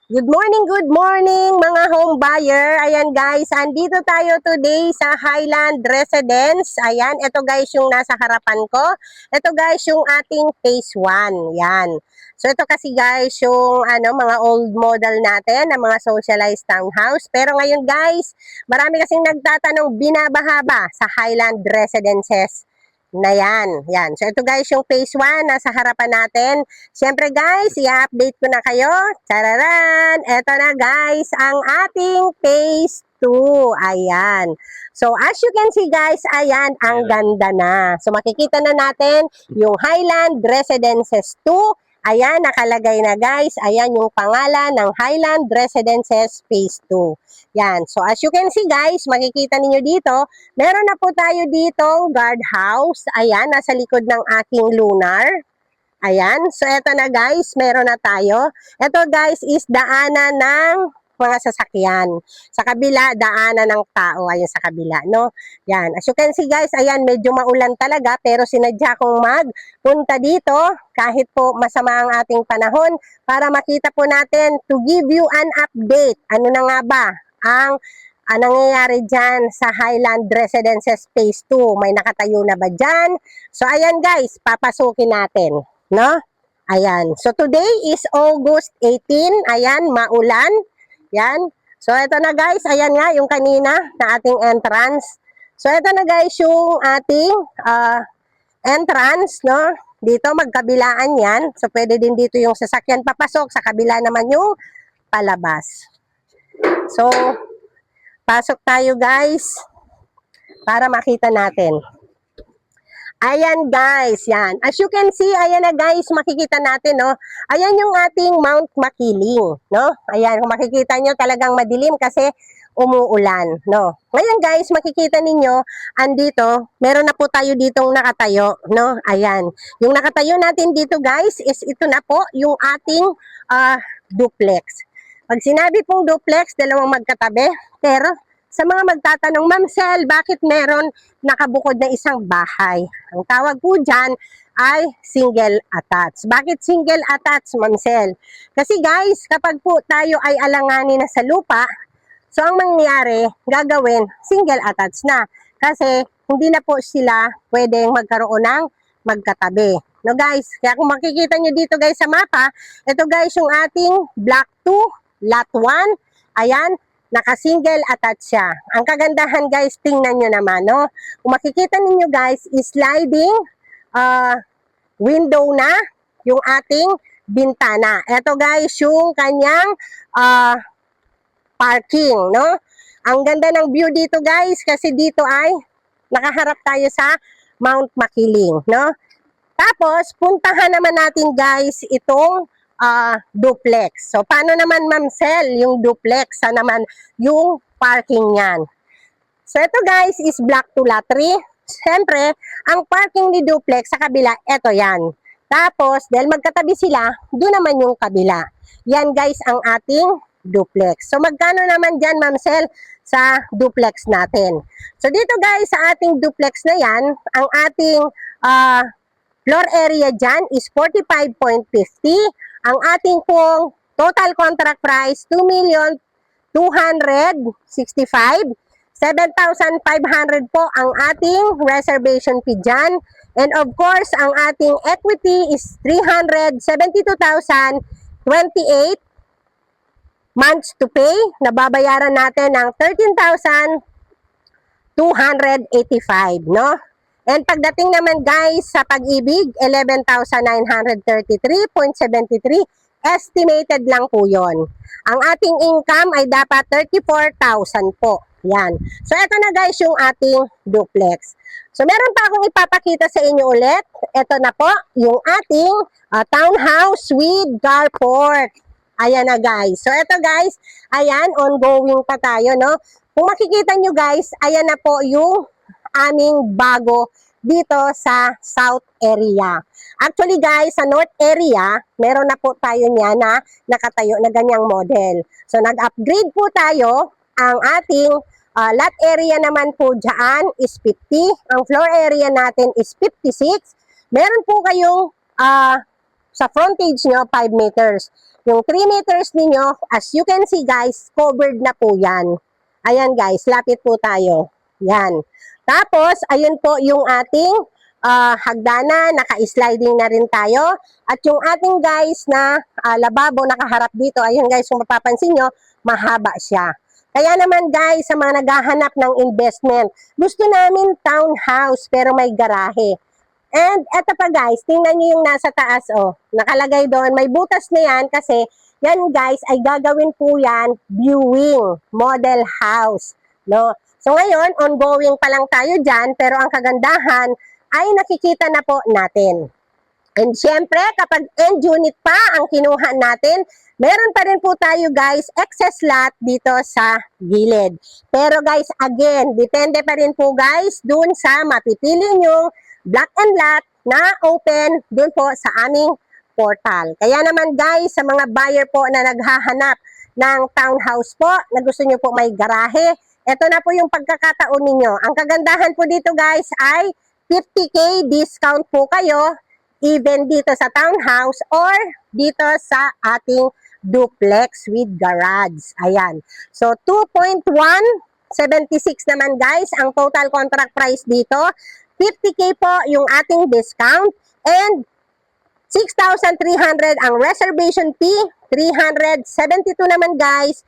Good morning mga home buyer. Ayan guys, andito tayo today sa Highland Residence. Ayan, ito guys yung nasa harapan ko. Ito guys yung ating phase 1. Yan. So ito kasi guys yung mga old model natin ng mga socialized townhouse. Pero ngayon guys, marami kasing nagtatanong binabahaba sa Highland Residences na yan. Yan. So ito guys yung phase 1 nasa harapan natin. Siyempre guys, i-update ko na kayo. Tararan! Ito na guys, ang ating phase 2. Ayan. So as you can see guys, ayan, ang ganda na. So makikita na natin yung Highland Residences 2. Ayan, nakalagay na guys. Ayan yung pangalan ng Highland Residences Phase 2. Yan. So as you can see guys, makikita ninyo dito, meron na po tayo ditong guardhouse. Ayan, nasa likod ng aking lunar. Ayan. So, eto na guys, meron na tayo. Ito guys is daanan ng mga sasakyan. Sa kabila, daanan ng tao. Ayun sa kabila, no? Yan. As you can see guys, ayan, medyo maulan talaga. Pero sinadya kong magpunta dito kahit po masama ang ating panahon para makita po natin to give you an update. Ano na nga ba ang nangyayari dyan sa Highland Residences Phase 2? May nakatayo na ba dyan? So, ayan guys, papasukin natin. No? Ayan. So, today is August 18. Ayan, maulan. Yan. So, ito na guys. Ayan nga, yung kanina na ating entrance. So, ito na guys yung ating entrance, no? Dito, magkabilaan yan. So, pwede din dito yung sasakyan papasok. Sa kabila naman yung palabas. So, pasok tayo guys para makita natin. Ayan guys, yan. As you can see, ayan na guys, makikita natin, no? Ayan yung ating Mount Makiling, no? Ayan, kung makikita nyo, talagang madilim kasi umuulan, no? Ngayon guys, makikita ninyo, andito, meron na po tayo ditong nakatayo, no? Ayan. Yung nakatayo natin dito guys, is ito na po, yung ating duplex. Pag sinabi pong duplex, dalawang magkatabi, pero sa mga magtatanong, Ma'am Sel, bakit meron nakabukod na isang bahay? Ang tawag po dyan ay single attached. Bakit single attached, Ma'am Sel? Kasi guys, kapag po tayo ay alanganin na sa lupa, so ang mangyayari, gagawin, single attached na. Kasi hindi na po sila pwedeng magkaroon ng magkatabi. No guys, kaya kung makikita nyo dito guys sa mapa, ito guys yung ating block 2, lot 1, ayan, naka-single attached siya. Ang kagandahan guys, tingnan nyo naman, no? Kung makikita ninyo guys, is sliding window na yung ating bintana. Ito guys, yung kanyang parking, no? Ang ganda ng view dito guys, kasi dito ay nakaharap tayo sa Mount Makiling, no? Tapos, puntahan naman natin guys itong duplex. So, paano naman Ma'am Sel yung duplex? Saan naman yung parking niyan? So, ito guys is block 2 lot 3. Siyempre, ang parking ni duplex sa kabila, ito yan. Tapos, dahil magkatabi sila, doon naman yung kabila. Yan guys ang ating duplex. So, magkano naman dyan Ma'am Sel sa duplex natin? So, dito guys sa ating duplex na yan, ang ating floor area dyan is 45.50. Ang ating pong total contract price, 2,265,000. 7,500 po ang ating reservation fee dyan. And of course, ang ating equity is 372,028 months to pay. Nababayaran natin ng 13,285, no? And pagdating naman guys sa Pag-ibig, 11,933.73, estimated lang po yon. Ang ating income ay dapat 34,000 po. Yan. So, ito na guys yung ating duplex. So, meron pa akong ipapakita sa inyo ulit. Ito na po yung ating townhouse with carport. Ayan na guys. So, ito guys, ayan, ongoing pa tayo, no? Kung makikita nyo guys, ayan na po yung aming bago dito sa south area. Actually guys, sa north area, meron na po tayo niya na nakatayo na ganyang model. So nag-upgrade po tayo. Ang ating lot area naman po dyan is 50. Ang floor area natin is 56. Meron po kayong sa frontage nyo, 5 meters. Yung 3 meters ninyo, as you can see guys, covered na po yan. Ayan guys, lapit po tayo. Yan. Tapos, ayun po yung ating hagdanan, naka-sliding na rin tayo. At yung ating guys na lababo nakaharap dito, ayun guys, kung mapapansin nyo, mahaba siya. Kaya naman guys, sa mga naghahanap ng investment, gusto namin townhouse pero may garahe. And eto pa guys, tingnan nyo yung nasa taas, oh. Nakalagay doon, may butas na yan kasi yan guys ay gagawin po yan viewing model house. No? So ngayon, ongoing pa lang tayo dyan, pero ang kagandahan ay nakikita na po natin. And syempre, kapag end unit pa ang kinuha natin, meron pa rin po tayo guys, excess lot dito sa gilid. Pero guys, again, depende pa rin po guys dun sa mapipili nyong block and lot na open dun po sa aming portal. Kaya naman guys, sa mga buyer po na naghahanap ng townhouse po, na gusto nyo po may garahe, ito na po yung pagkakataon ninyo. Ang kagandahan po dito guys ay 50K discount po kayo even dito sa townhouse or dito sa ating duplex with garage. Ayan. So, 2.176 naman guys ang total contract price dito. 50K po yung ating discount and 6,300 ang reservation fee. 372 naman guys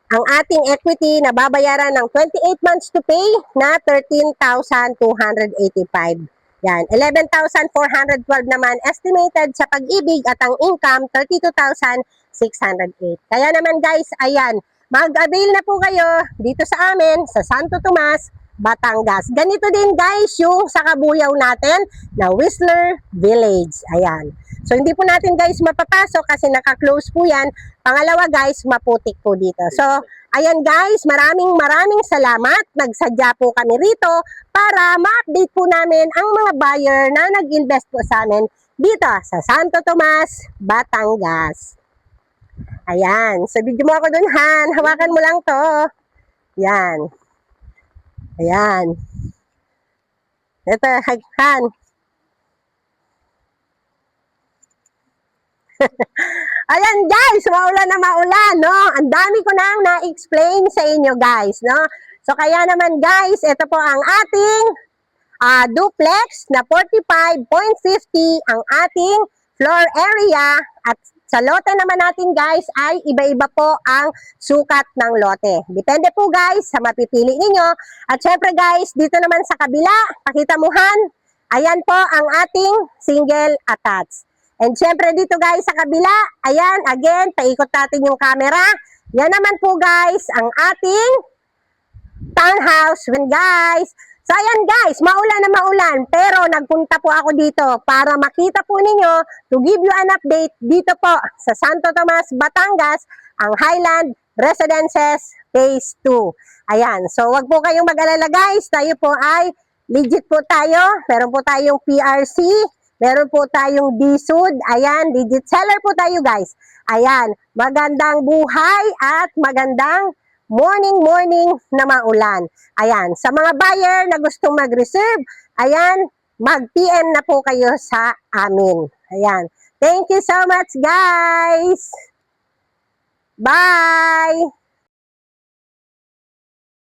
ang ating equity na babayaran ng 28 months to pay na 13,285. Yan, 11,412 naman estimated sa pag-ibig at ang income 32,608. Kaya naman guys, ayan, mag-avail na po kayo dito sa amin sa Santo Tomas, Batangas. Ganito din guys yung sa Kabuyaw natin na Whistler Village. Ayan. So hindi po natin guys mapapasok kasi naka-close po yan. Pangalawa guys, maputik po dito. So ayan guys, maraming salamat. Nagsadya po kami rito para ma-update po namin ang mga buyer na nag-invest po sa amin dito sa Santo Tomas, Batangas. Ayan. So video mo ako dun, Han. Hawakan mo lang to. Yan. Ayan. Ito, Han. Ayan guys, maulan na maulan, no? Ang dami ko nang na-explain sa inyo guys, no? So kaya naman guys, ito po ang ating duplex na 45.50 ang ating floor area at sa lote naman natin guys ay iba-iba po ang sukat ng lote. Depende po guys sa mapipili ninyo. At syempre guys, dito naman sa kabila, pakita mo Han, ayan po ang ating single attached. And syempre dito guys sa kabila, ayan, again, paikot natin yung camera. Yan naman po guys, ang ating townhouse. Guys, so ayan guys, maulan na maulan, pero nagpunta po ako dito para makita po ninyo, to give you an update dito po sa Santo Tomas, Batangas, ang Highland Residences Phase 2. Ayan, so wag po kayong mag-alala guys, tayo po ay legit po tayo, meron po tayong PRC, meron po tayong DSUD, ayan, legit seller po tayo guys. Ayan, magandang buhay at magandang morning na maulan. Ayan, sa mga buyer na gustong mag-reserve, ayan, mag-PM na po kayo sa amin. Ayan, thank you so much guys! Bye!